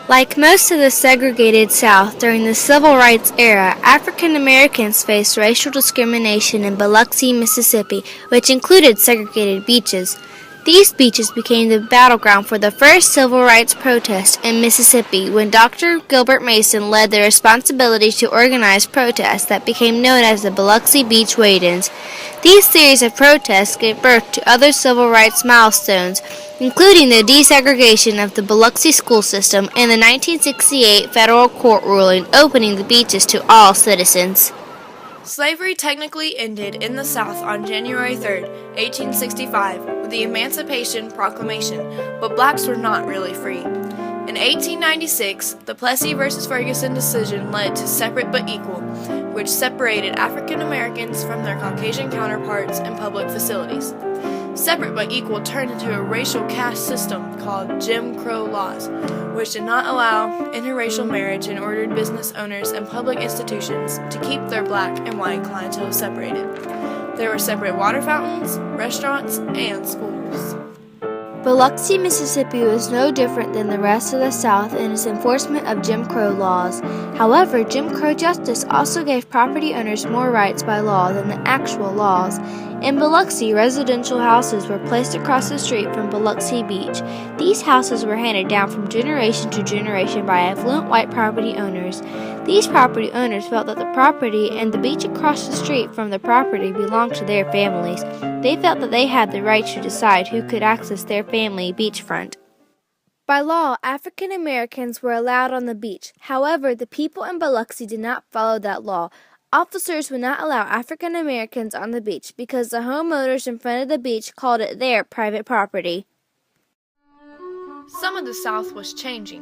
Like most of the segregated South during the Civil Rights era, African Americans faced racial discrimination in Biloxi, Mississippi, which included segregated beaches. These beaches became the battleground for the first civil rights protest in Mississippi when Dr. Gilbert Mason led the responsibility to organize protests that became known as the Biloxi Beach Wade-Ins. These series of protests gave birth to other civil rights milestones, including the desegregation of the Biloxi school system and the 1968 federal court ruling opening the beaches to all citizens. Slavery technically ended in the South on January 3, 1865, with the Emancipation Proclamation, but blacks were not really free. In 1896, the Plessy v. Ferguson decision led to separate but equal, which separated African Americans from their Caucasian counterparts in public facilities. Separate but equal turned into a racial caste system called Jim Crow laws, which did not allow interracial marriage and ordered business owners and public institutions to keep their black and white clientele separated. There were separate water fountains, restaurants, and schools. Biloxi, Mississippi was no different than the rest of the South in its enforcement of Jim Crow laws. However, Jim Crow justice also gave property owners more rights by law than the actual laws. In Biloxi, residential houses were placed across the street from Biloxi Beach. These houses were handed down from generation to generation by affluent white property owners. These property owners felt that the property and the beach across the street from the property belonged to their families. They felt that they had the right to decide who could access their family beachfront. By law, African Americans were allowed on the beach. However, the people in Biloxi did not follow that law. Officers would not allow African Americans on the beach because the homeowners in front of the beach called it their private property. Some of the South was changing.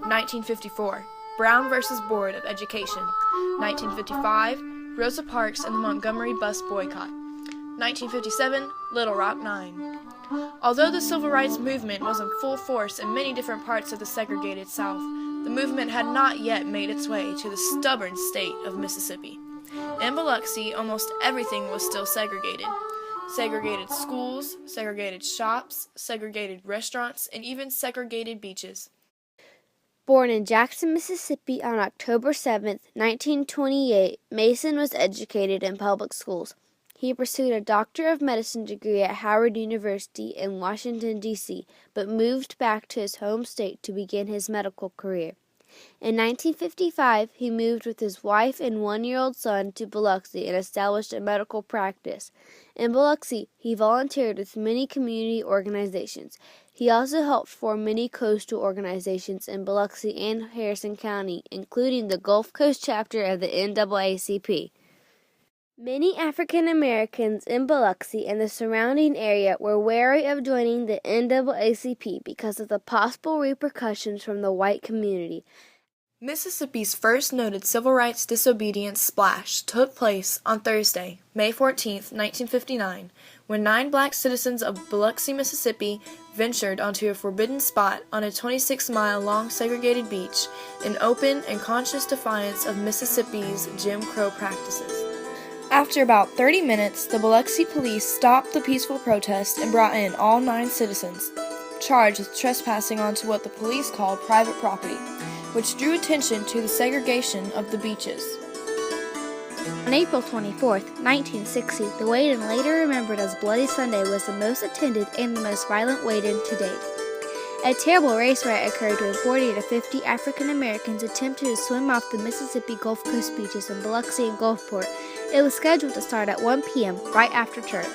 1954, Brown versus Board of Education. 1955, Rosa Parks and the Montgomery bus boycott. 1957, Little Rock 9. Although the civil rights movement was in full force in many different parts of the segregated South, the movement had not yet made its way to the stubborn state of Mississippi. In Biloxi, almost everything was still segregated. Segregated schools, segregated shops, segregated restaurants, and even segregated beaches. Born in Jackson, Mississippi on October 7, 1928, Mason was educated in public schools. He pursued a Doctor of Medicine degree at Howard University in Washington, D.C., but moved back to his home state to begin his medical career. In 1955, he moved with his wife and one-year-old son to Biloxi and established a medical practice. In Biloxi, he volunteered with many community organizations. He also helped form many coastal organizations in Biloxi and Harrison County, including the Gulf Coast chapter of the NAACP. Many African Americans in Biloxi and the surrounding area were wary of joining the NAACP because of the possible repercussions from the white community. Mississippi's first noted civil rights disobedience splash took place on Thursday, May 14, 1959, when 9 black citizens of Biloxi, Mississippi ventured onto a forbidden spot on a 26-mile-long segregated beach in open and conscious defiance of Mississippi's Jim Crow practices. After about 30 minutes, the Biloxi police stopped the peaceful protest and brought in all 9 citizens, charged with trespassing onto what the police called private property, which drew attention to the segregation of the beaches. On April 24, 1960, the Wade-In, later remembered as Bloody Sunday, was the most attended and the most violent Wade-In to date. A terrible race riot occurred when 40 to 50 African Americans attempted to swim off the Mississippi Gulf Coast beaches in Biloxi and Gulfport. It was scheduled to start at 1 p.m., right after church.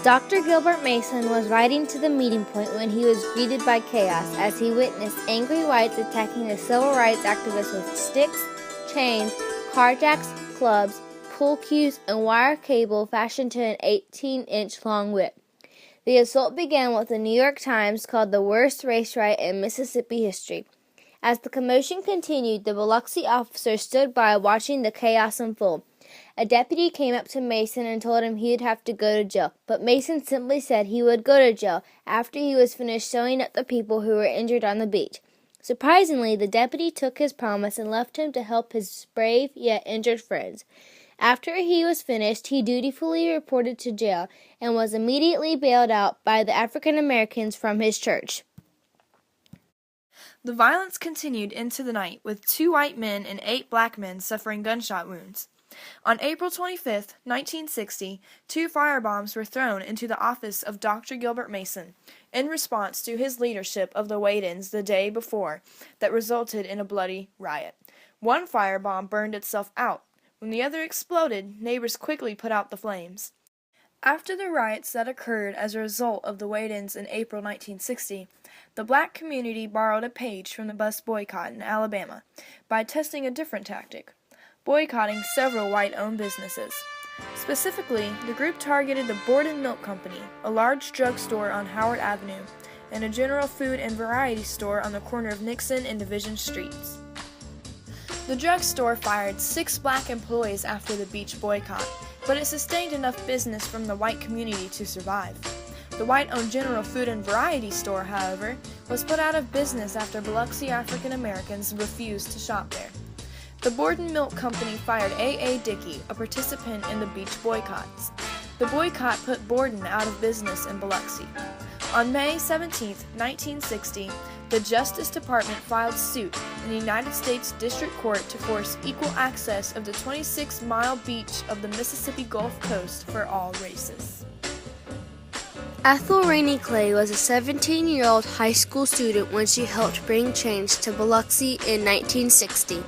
Dr. Gilbert Mason was riding to the meeting point when he was greeted by chaos as he witnessed angry whites attacking the civil rights activists with sticks, chains, carjacks, clubs, pool cues, and wire cable fashioned to an 18-inch long whip. The assault began what the New York Times called the worst race riot in Mississippi history. As the commotion continued, the Biloxi officers stood by watching the chaos unfold. A deputy came up to Mason and told him he would have to go to jail, but Mason simply said he would go to jail after he was finished sewing up the people who were injured on the beach. Surprisingly, the deputy took his promise and left him to help his brave yet injured friends. After he was finished, he dutifully reported to jail and was immediately bailed out by the African Americans from his church. The violence continued into the night, with 2 white men and 8 black men suffering gunshot wounds. On April 25, 1960, 2 firebombs were thrown into the office of Dr. Gilbert Mason in response to his leadership of the Wade-Ins the day before that resulted in a bloody riot. One firebomb burned itself out. When the other exploded, neighbors quickly put out the flames. After the riots that occurred as a result of the Wade-Ins in April 1960, the black community borrowed a page from the bus boycott in Alabama by testing a different tactic, boycotting several white-owned businesses. Specifically, the group targeted the Borden Milk Company, a large drugstore on Howard Avenue, and a general food and variety store on the corner of Nixon and Division Streets. The drugstore fired 6 black employees after the beach boycott, but it sustained enough business from the white community to survive. The white-owned general food and variety store, however, was put out of business after Biloxi African Americans refused to shop there. The Borden Milk Company fired A.A. Dickey, a participant in the beach boycotts. The boycott put Borden out of business in Biloxi. On May 17, 1960, the Justice Department filed suit in the United States District Court to force equal access of the 26-mile beach of the Mississippi Gulf Coast for all races. Ethel Rainey Clay was a 17-year-old high school student when she helped bring change to Biloxi in 1960.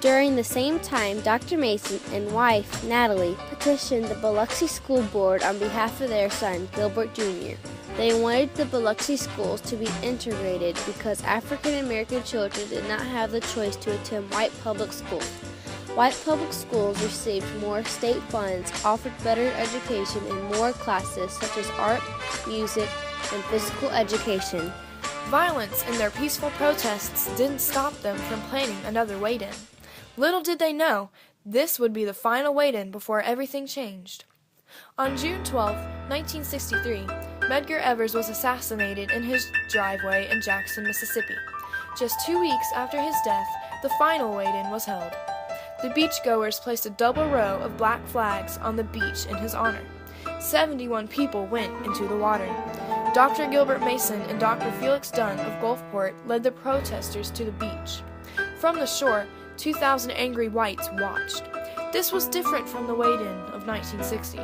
During the same time, Dr. Mason and wife, Natalie, petitioned the Biloxi School Board on behalf of their son, Gilbert Jr. They wanted the Biloxi schools to be integrated because African American children did not have the choice to attend white public schools. White public schools received more state funds, offered better education, and more classes such as art, music, and physical education. Violence in their peaceful protests didn't stop them from planning another Wade-In. Little did they know, this would be the final Wade-In before everything changed. On June 12, 1963, Medgar Evers was assassinated in his driveway in Jackson, Mississippi. Just 2 weeks after his death, the final Wade-In was held. The beachgoers placed a double row of black flags on the beach in his honor. 71 people went into the water. Dr. Gilbert Mason and Dr. Felix Dunn of Gulfport led the protesters to the beach. From the shore, 2,000 angry whites watched. This was different from the Wade-In of 1960.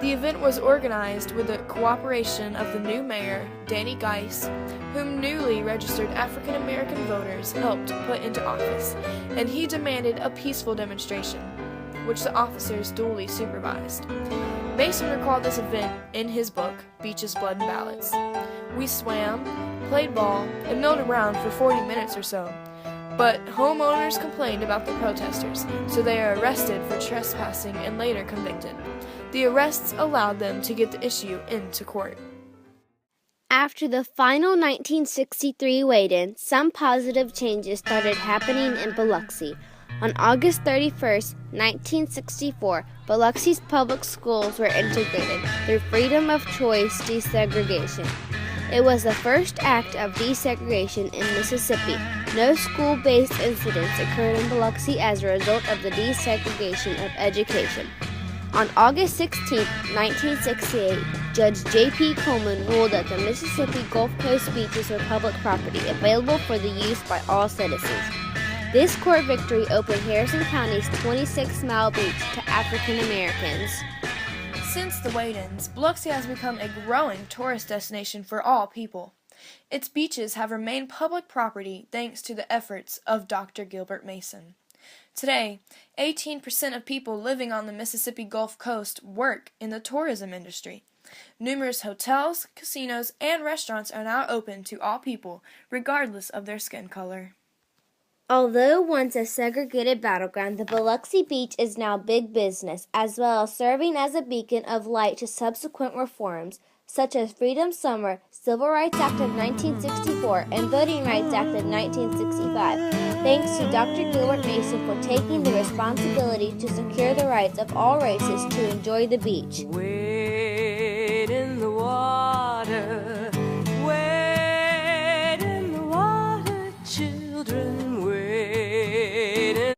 The event was organized with the cooperation of the new mayor, Danny Geis, whom newly registered African American voters helped put into office, and he demanded a peaceful demonstration, which the officers duly supervised. Mason recalled this event in his book, Beaches, Blood, and Ballads. We swam, played ball, and milled around for 40 minutes or so. But homeowners complained about the protesters, so they are arrested for trespassing and later convicted. The arrests allowed them to get the issue into court. After the final 1963 Wade-In, some positive changes started happening in Biloxi. On August 31, 1964, Biloxi's public schools were integrated through freedom of choice desegregation. It was the first act of desegregation in Mississippi. No school-based incidents occurred in Biloxi as a result of the desegregation of education. On August 16, 1968, Judge J.P. Coleman ruled that the Mississippi Gulf Coast beaches were public property, available for the use by all citizens. This court victory opened Harrison County's 26-mile beach to African Americans. Since the Wade-Ins, Biloxi has become a growing tourist destination for all people. Its beaches have remained public property thanks to the efforts of Dr. Gilbert Mason. Today, 18% of people living on the Mississippi Gulf Coast work in the tourism industry. Numerous hotels, casinos, and restaurants are now open to all people, regardless of their skin color. Although once a segregated battleground, the Biloxi Beach is now big business, as well as serving as a beacon of light to subsequent reforms, such as Freedom Summer, Civil Rights Act of 1964, and Voting Rights Act of 1965, thanks to Dr. Gilbert Mason for taking the responsibility to secure the rights of all races to enjoy the beach.